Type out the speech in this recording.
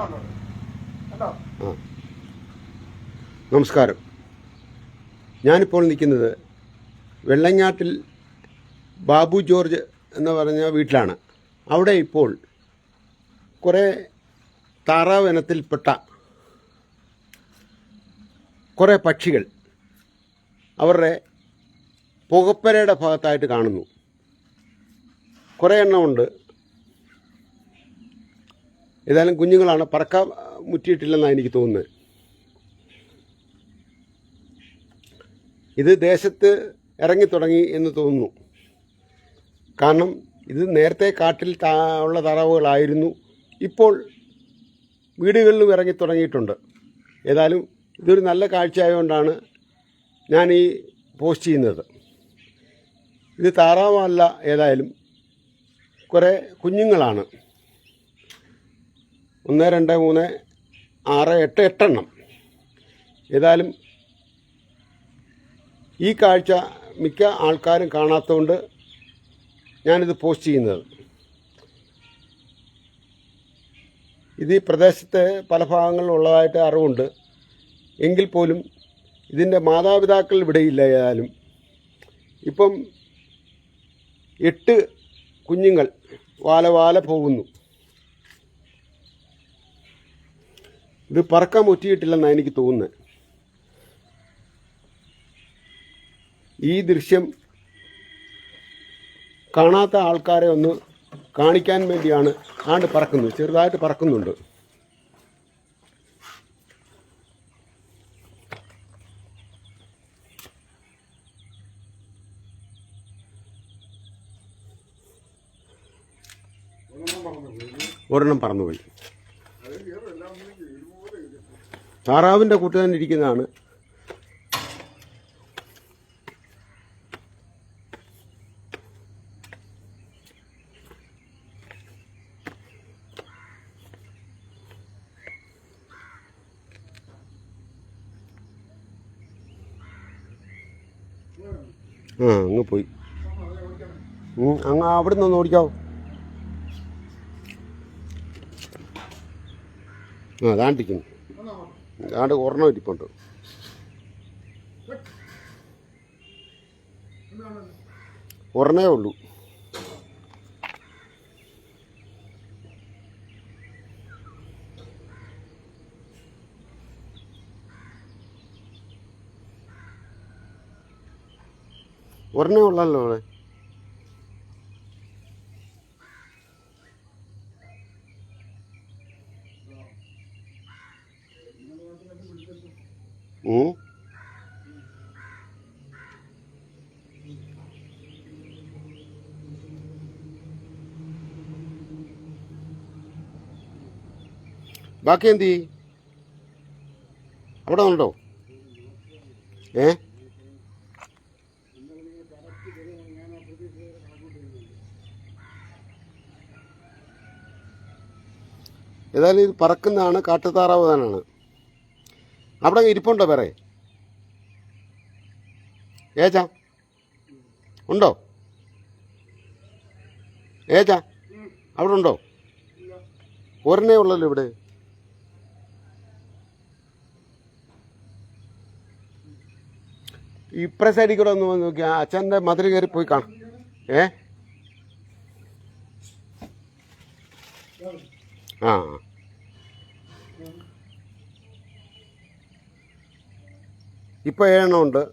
ആ നമസ്കാരം. ഞാനിപ്പോൾ നിൽക്കുന്നത് വെള്ളങ്ങാട്ടിൽ ബാബു ജോർജ് എന്ന് പറഞ്ഞ വീട്ടിലാണ്. അവിടെ ഇപ്പോൾ കുറേ താറാവ് ഇനത്തിൽപ്പെട്ട കുറേ പക്ഷികൾ അവരുടെ പുകപ്പരയുടെ ഭാഗത്തായിട്ട് കാണുന്നു. കുറേ എണ്ണമുണ്ട്. ഏതായാലും കുഞ്ഞുങ്ങളാണ്, പറക്കാൻ മുറ്റിയിട്ടില്ലെന്നാണ് എനിക്ക് തോന്നുന്നത്. ഇത് ദേശത്ത് ഇറങ്ങിത്തുടങ്ങി എന്ന് തോന്നുന്നു. കാരണം ഇത് നേരത്തെ കാട്ടിൽ ഉള്ള താറാവുകളായിരുന്നു. ഇപ്പോൾ വീടുകളിലും ഇറങ്ങിത്തുടങ്ങിയിട്ടുണ്ട്. ഏതായാലും ഇതൊരു നല്ല കാഴ്ചയായതുകൊണ്ടാണ് ഞാൻ ഈ പോസ്റ്റ് ചെയ്യുന്നത്. ഇത് താറാവല്ല, ഏതായാലും കുറേ കുഞ്ഞുങ്ങളാണ്. 1 2 3 6 8 8 ഏതായാലും ഈ കാഴ്ച മിക്ക ആൾക്കാരും കാണാത്തതുകൊണ്ട് ഞാനിത് പോസ്റ്റ് ചെയ്യുന്നത്. ഇത് ഈ പ്രദേശത്തെ പല ഭാഗങ്ങളിലുള്ളതായിട്ട് അറിവുണ്ട്. എങ്കിൽ പോലും ഇതിൻ്റെ മാതാപിതാക്കൾ ഇവിടെയില്ല. ഏതായാലും ഇപ്പം 8 കുഞ്ഞുങ്ങൾ വാല പോകുന്നു. ഇത് പറക്കാൻ മുറ്റിയിട്ടില്ലെന്നാണ് എനിക്ക് തോന്നുന്നത്. ഈ ദൃശ്യം കാണാത്ത ആൾക്കാരെ ഒന്ന് കാണിക്കാൻ വേണ്ടിയാണ് പറക്കുന്നത്. ചെറുതായിട്ട് പറക്കുന്നുണ്ട്. ഒരെണ്ണം പറന്നുപോയി. താറാവിൻ്റെ കൂട്ട് തന്നെ ഇരിക്കുന്നതാണ്. അങ്ങ് പോയി. അങ്ങ് അവിടെ നിന്ന് ഓടിക്കാവോ? അതാണ്ടിരിക്കുന്നു. അതാണ്ട് ഒരെണ്ണം ഇരിപ്പുണ്ട്. ഒരെണ്ണേ ഉള്ളൂ. ഒരെണ്ണേ ഉള്ളല്ലോ അവിടെ. ബാക്കി എന്ത് ചെയ്യും? അവിടെ ഉണ്ടോ? ഏതായാലും ഇത് പറക്കുന്നതാണ്, കാട്ടുതാറാവ് തന്നെയാണ്. അവിടെ ഇരിപ്പുണ്ടോ വേറെ? ഏച്ചാ ഉണ്ടോ? ഏച്ചാ അവിടെ ഉണ്ടോ? ഒരെണ്ണേ ഉള്ളല്ലോ ഇവിടെ. ഇപ്പുറ സൈഡിൽ കൂടെ ഒന്ന് വന്ന് നോക്കി. അച്ഛൻ്റെ മതിൽ കയറി പോയി കാണാം. ആ ഇപ്പം 7 എണ്ണം ഉണ്ട്.